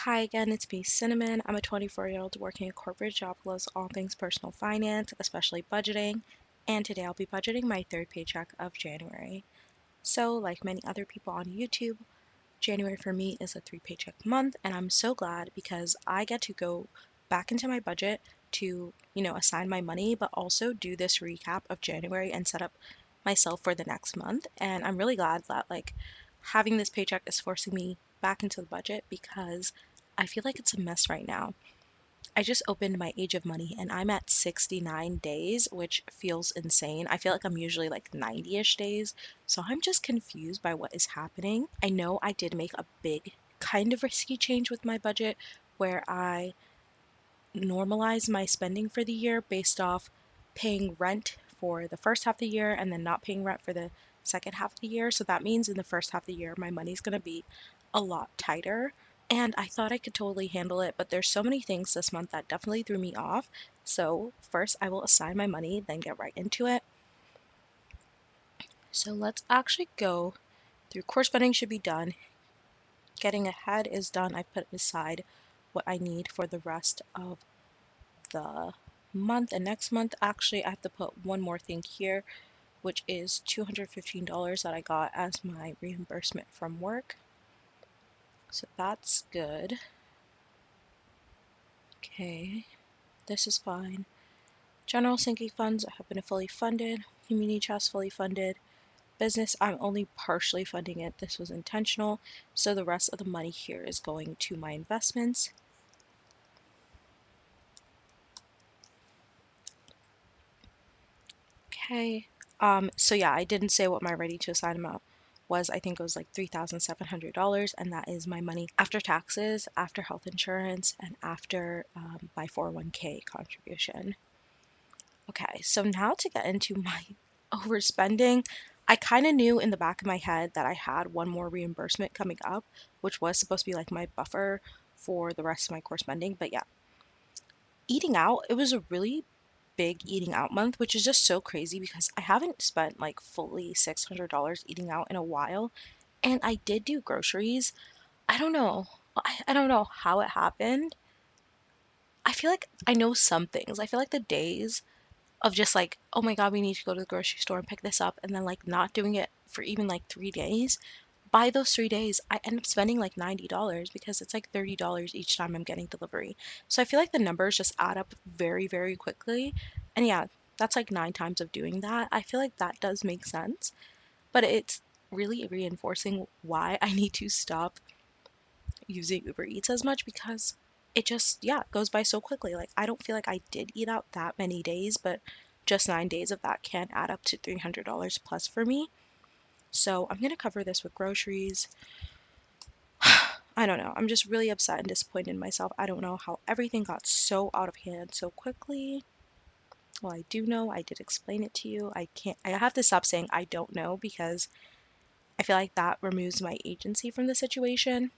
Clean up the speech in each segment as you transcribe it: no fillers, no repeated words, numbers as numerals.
Hi again, it's me, Cinnamon. I'm a 24-year-old working a corporate job who loves all things personal finance, especially budgeting, and today I'll be budgeting my third paycheck of January. So, like many other people on YouTube, January for me is a three paycheck month, and I'm so glad because I get to go back into my budget to, assign my money, but also do this recap of January and set up myself for the next month. And I'm really glad that, having this paycheck is forcing me back into the budget because I feel like it's a mess right now. I just opened my Age of Money and I'm at 69 days, which feels insane. I feel like I'm usually like 90-ish days, so I'm just confused by what is happening. I know I did make a big, kind of risky change with my budget where I normalized my spending for the year based off paying rent for the first half of the year and then not paying rent for the second half of the year. So that means in the first half of the year, my money's going to be a lot tighter. And I thought I could totally handle it, but there's so many things this month that definitely threw me off. So first I will assign my money, then get right into it. So let's actually go through core spending should be done. Getting ahead is done. I put aside what I need for the rest of the month. And next month, actually, I have to put one more thing here, which is $215 that I got as my reimbursement from work. So that's good. Okay, this is fine. General sinking funds have been fully funded. Community trust fully funded. Business, I'm only partially funding it. This was intentional. So the rest of the money here is going to my investments. Okay. So yeah, I didn't say what my ready to assign amount was. I think it was like $3,700, and that is my money after taxes, after health insurance, and after my 401k contribution. Okay, so now to get into my overspending, I kind of knew in the back of my head that I had one more reimbursement coming up, which was supposed to be like my buffer for the rest of my core spending. But yeah, eating out, it was a really big eating out month, which is just so crazy because I haven't spent like fully $600 eating out in a while. And I did do groceries. I don't know. I don't know how it happened. I feel like I know some things. I feel like the days of just like, oh my God, we need to go to the grocery store and pick this up, and then like not doing it for even like 3 days. By those 3 days, I end up spending like $90 because it's like $30 each time I'm getting delivery. So I feel like the numbers just add up very, very quickly. And yeah, that's like 9 times of doing that. I feel like that does make sense, but it's really reinforcing why I need to stop using Uber Eats as much because it just, yeah, goes by so quickly. Like, I don't feel like I did eat out that many days, but just 9 days of that can add up to $300 plus for me. So I'm going to cover this with groceries. I don't know. I'm just really upset and disappointed in myself. I don't know how everything got so out of hand so quickly. Well, I do know. I did explain it to you. I have to stop saying I don't know because I feel like that removes my agency from the situation.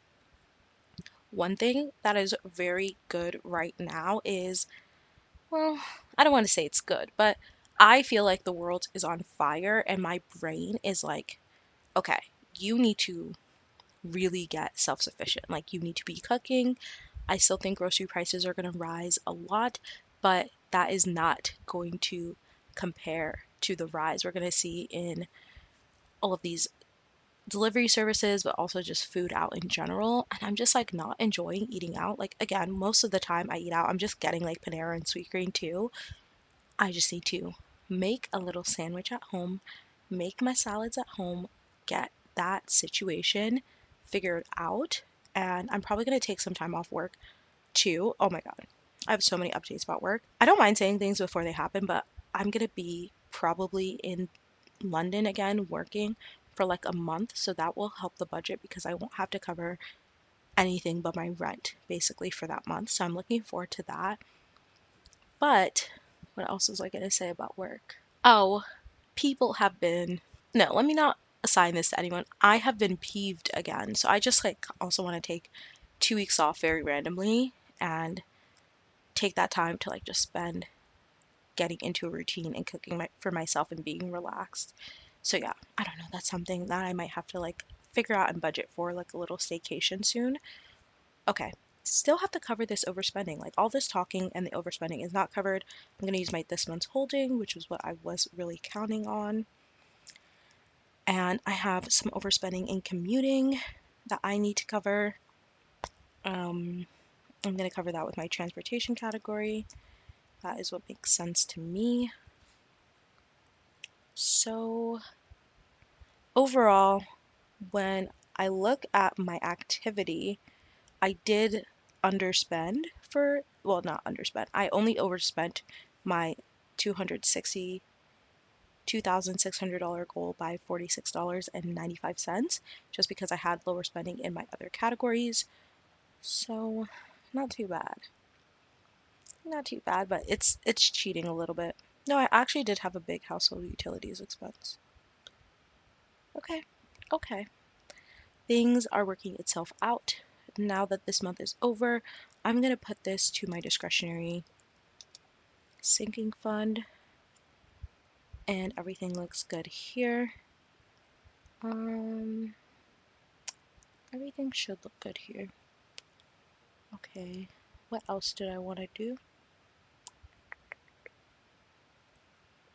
One thing that is very good right now is, well, I don't want to say it's good, but I feel like the world is on fire and my brain is like, okay, you need to really get self sufficient. Like, you need to be cooking. I still think grocery prices are going to rise a lot, but that is not going to compare to the rise we're going to see in all of these delivery services, but also just food out in general. And I'm just like not enjoying eating out. Like, again, most of the time I eat out, I'm just getting like Panera and Sweetgreen too. I just need to make a little sandwich at home, make my salads at home, get that situation figured out. And I'm probably going to take some time off work too. Oh my God. I have so many updates about work. I don't mind saying things before they happen, but I'm going to be probably in London again working for like a month. So that will help the budget because I won't have to cover anything but my rent basically for that month. So I'm looking forward to that. But what else was I going to say about work? Oh, people have been, no, let me not assign this to anyone. I have been peeved again. So I just like also want to take 2 weeks off very randomly and take that time to like just spend getting into a routine and cooking for myself and being relaxed. So yeah, I don't know. That's something that I might have to like figure out and budget for, like a little staycation soon. Okay, still have to cover this overspending. Like all this talking and the overspending is not covered. I'm going to use my this month's holding, which was what I was really counting on. And I have some overspending in commuting that I need to cover. I'm going to cover that with my transportation category. That is what makes sense to me. So overall, when I look at my activity, I did underspend for, well, not underspend. I only overspent my $262,600 goal by $46.95 just because I had lower spending in my other categories. So, not too bad. Not too bad, but it's cheating a little bit. No, I actually did have a big household utilities expense. Okay. Okay. Things are working itself out. Now that this month is over, I'm going to put this to my discretionary sinking fund, and everything looks good here. Um, Everything should look good here. Okay, what else did I want to do?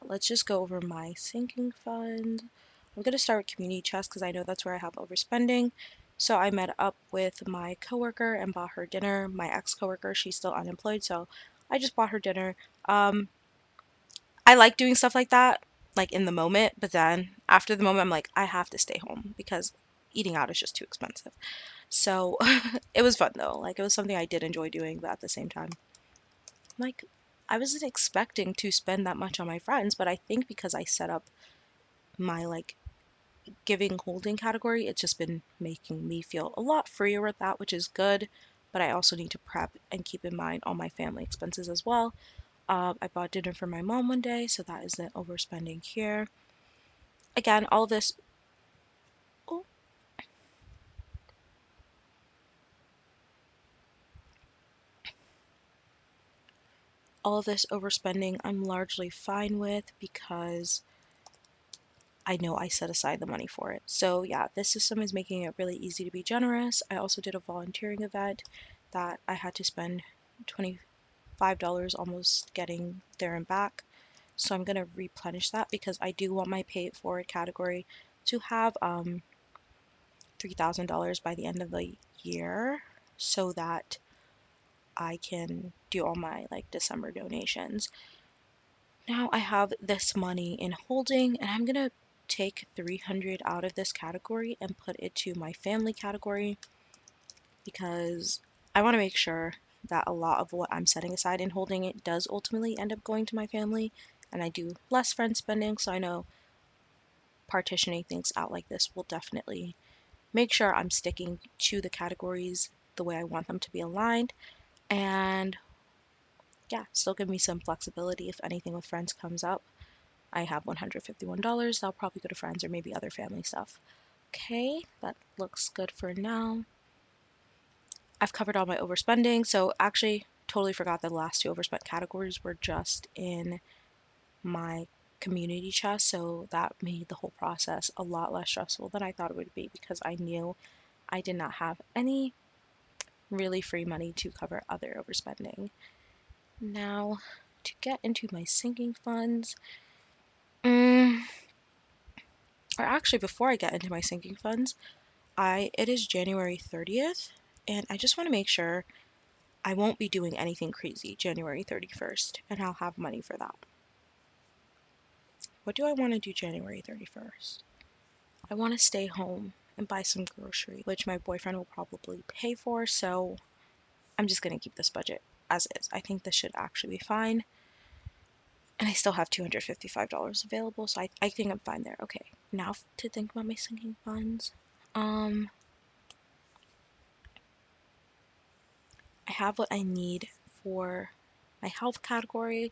Let's just go over my sinking fund. I'm going to start with community chest because I know that's where I have overspending. So I met up with my coworker and bought her dinner. My ex-coworker, she's still unemployed, so I just bought her dinner. Um, I like doing stuff like that, like in the moment, but then after the moment, I'm like, I have to stay home because eating out is just too expensive. So it was fun though. Like it was something I did enjoy doing, but at the same time, like I wasn't expecting to spend that much on my friends, but I think because I set up my like giving holding category, it's just been making me feel a lot freer with that, which is good. But I also need to prep and keep in mind all my family expenses as well. I bought dinner for my mom one day, so that isn't overspending here. Again, oh, all of this overspending I'm largely fine with because I know I set aside the money for it. So yeah, this system is making it really easy to be generous. I also did a volunteering event that I had to spend $25 almost getting there and back. So I'm going to replenish that because I do want my pay it forward category to have $3,000 by the end of the year so that I can do all my like December donations. Now I have this money in holding and I'm gonna take 300 out of this category and put it to my family category because I want to make sure that a lot of what I'm setting aside and holding it does ultimately end up going to my family, and I do less friend spending, so I know partitioning things out like this will definitely make sure I'm sticking to the categories the way I want them to be aligned, and yeah, still give me some flexibility if anything with friends comes up. I have $151. That'll probably go to friends or maybe other family stuff. Okay, that looks good for now. I've covered all my overspending, so actually totally forgot that the last two overspent categories were just in my community chest, so that made the whole process a lot less stressful than I thought it would be because I knew I did not have any really free money to cover other overspending. Now, to get into my sinking funds, mm, or actually before I get into my sinking funds, it is January 30th, and I just want to make sure I won't be doing anything crazy January 31st, and I'll have money for that. What do I want to do January 31st? I want to stay home and buy some groceries, which my boyfriend will probably pay for, so I'm just going to keep this budget as is. I think this should actually be fine. And I still have $255 available, so I think I'm fine there. Okay, now to think about my sinking funds. Um, I have what I need for my health category.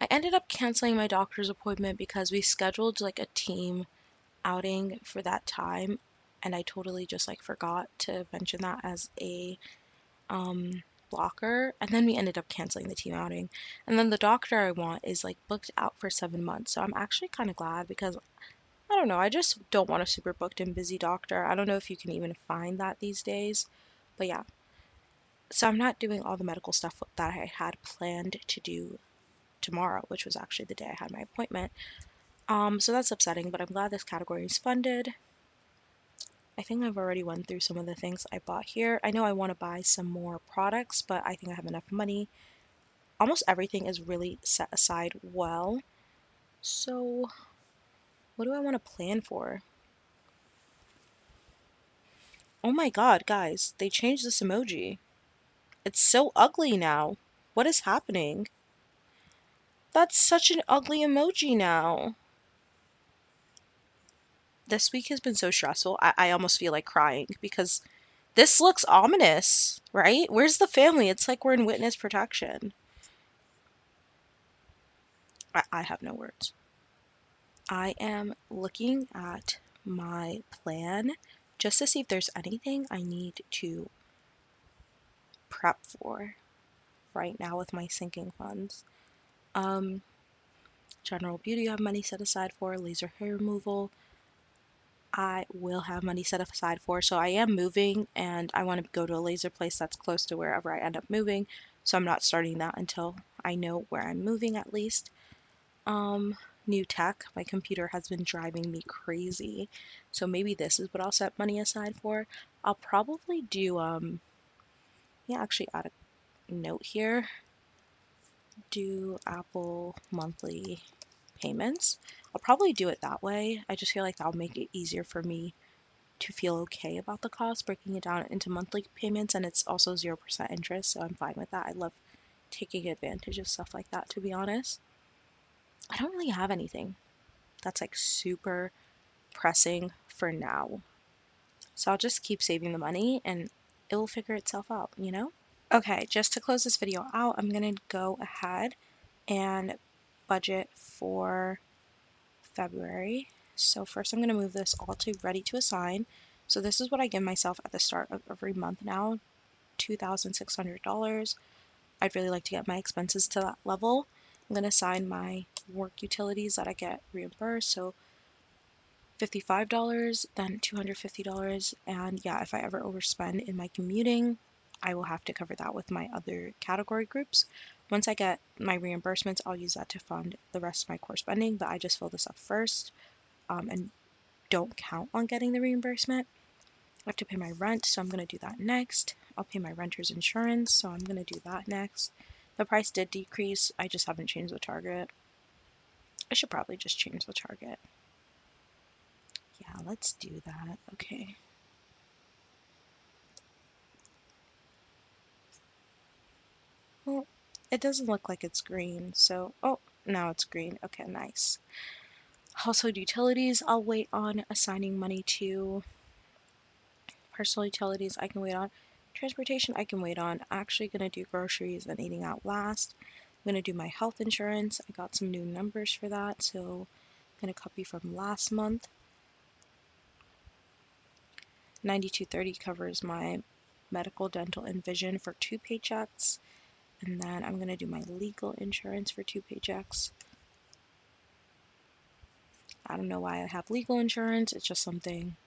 I ended up canceling my doctor's appointment because we scheduled like a team outing for that time, and I totally just like forgot to mention that as a blocker, and then we ended up canceling the team outing. And then the doctor I want is like booked out for 7 months, so I'm actually kind of glad because I don't know, I just don't want a super booked and busy doctor. I don't know if you can even find that these days, but yeah, So I'm not doing all the medical stuff that I had planned to do tomorrow, which was actually the day I had my appointment. So that's upsetting, but I'm glad this category is funded. I think I've already went through some of the things I bought here. I know I want to buy some more products, but I think I have enough money. Almost everything is really set aside well. So what do I want to plan for? Oh my god, guys, they changed this emoji. It's so ugly now. What is happening? That's such an ugly emoji now. This week has been so stressful. I almost feel like crying because this looks ominous, right? Where's the family? It's like we're in witness protection. I have no words. I am looking at my plan just to see if there's anything I need to prep for right now with my sinking funds. Um, General beauty I have money set aside for, laser hair removal, I will have money set aside for. So I am moving and I want to go to a laser place that's close to wherever I end up moving. So I'm not starting that until I know where I'm moving at least. Um, New tech. My computer has been driving me crazy. So maybe this is what I'll set money aside for. I'll probably do yeah, actually add a note here. Do Apple monthly payments. I'll probably do it that way. I just feel like that'll make it easier for me to feel okay about the cost, breaking it down into monthly payments, and it's also 0% interest, so I'm fine with that. I love taking advantage of stuff like that, to be honest. I don't really have anything that's like super pressing for now. So I'll just keep saving the money and it will figure itself out, you know? Okay, just to close this video out, I'm gonna go ahead and budget for February. So first I'm going to move this all to ready to assign. So this is what I give myself at the start of every month now, $2,600. I'd really like to get my expenses to that level. I'm going to assign my work utilities that I get reimbursed, so $55, then $250, and yeah, if I ever overspend in my commuting, I will have to cover that with my other category groups. Once I get my reimbursements, I'll use that to fund the rest of my core spending, but I just fill this up first. And don't count on getting the reimbursement. I have to pay my rent, so I'm going to do that next. I'll pay my renter's insurance, so I'm going to do that next. The price did decrease, I just haven't changed the target. I should probably just change the target. Yeah, let's do that. Okay. Well, it doesn't look like it's green, so... Oh, now it's green. Okay, nice. Household utilities, I'll wait on assigning money to. Personal utilities I can wait on. Transportation I can wait on. Actually gonna do groceries and eating out last. I'm gonna do my health insurance. I got some new numbers for that, so I'm gonna copy from last month. 9230 covers my medical, dental, and vision for 2 paychecks. And then I'm gonna do my legal insurance for 2 paychecks. I don't know why I have legal insurance. It's just something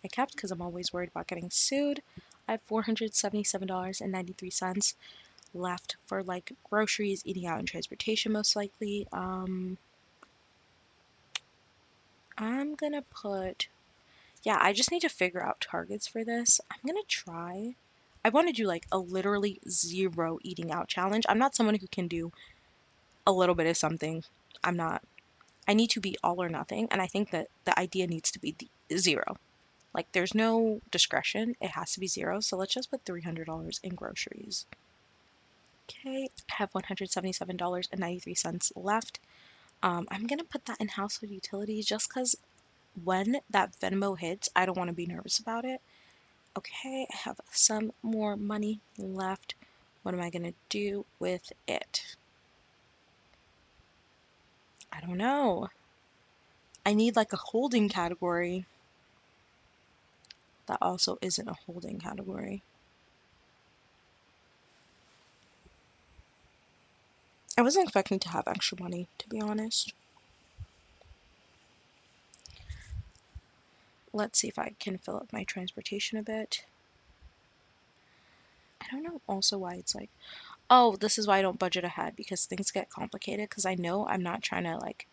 I kept because I'm always worried about getting sued. I have $477.93 left for like groceries, eating out, and transportation most likely. I'm gonna put, yeah, I just need to figure out targets for this. I'm gonna try. I want to do like a literally zero eating out challenge. I'm not someone who can do a little bit of something. I'm not. I need to be all or nothing, and I think that the idea needs to be zero. Like there's no discretion. It has to be zero. So let's just put $300 in groceries. Okay, I have $177.93 left. I'm gonna put that in household utilities just because when that Venmo hits, I don't want to be nervous about it. Okay, I have some more money left. What am I gonna do with it? I don't know. I need like a holding category. That also isn't a holding category. I wasn't expecting to have extra money, to be honest. Let's see if I can fill up my transportation a bit. I don't know also why it's like, oh, this is why I don't budget ahead because things get complicated because I know I'm not trying to like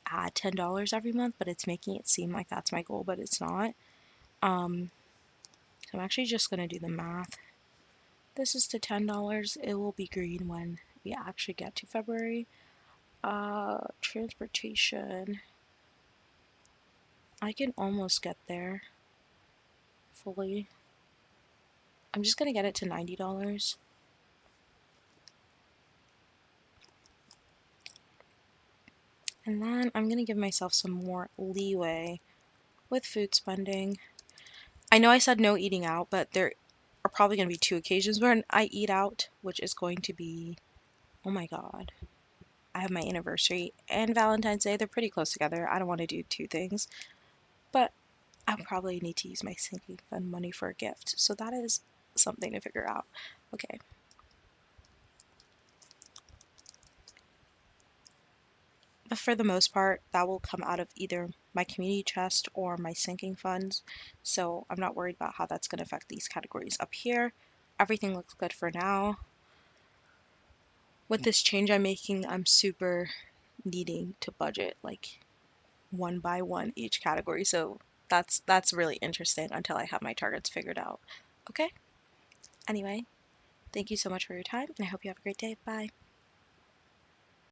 add $10 every month, but it's making it seem like that's my goal, but it's not. Um, so I'm actually just gonna do the math. This is to $10. It will be green when we actually get to February. Transportation. I can almost get there fully. I'm just gonna get it to $90. And then I'm gonna give myself some more leeway with food spending. I know I said no eating out, but there are probably gonna be two occasions where I eat out, which is going to be, oh my God, I have my anniversary and Valentine's Day. They're pretty close together. I don't want to do two things, but I probably need to use my sinking fund money for a gift. So that is something to figure out. Okay. But for the most part, that will come out of either my community chest or my sinking funds. So I'm not worried about how that's going to affect these categories up here. Everything looks good for now. With this change I'm making, I'm super needing to budget like one by one each category. So that's really interesting until I have my targets figured out. Okay? Anyway, thank you so much for your time and I hope you have a great day. Bye.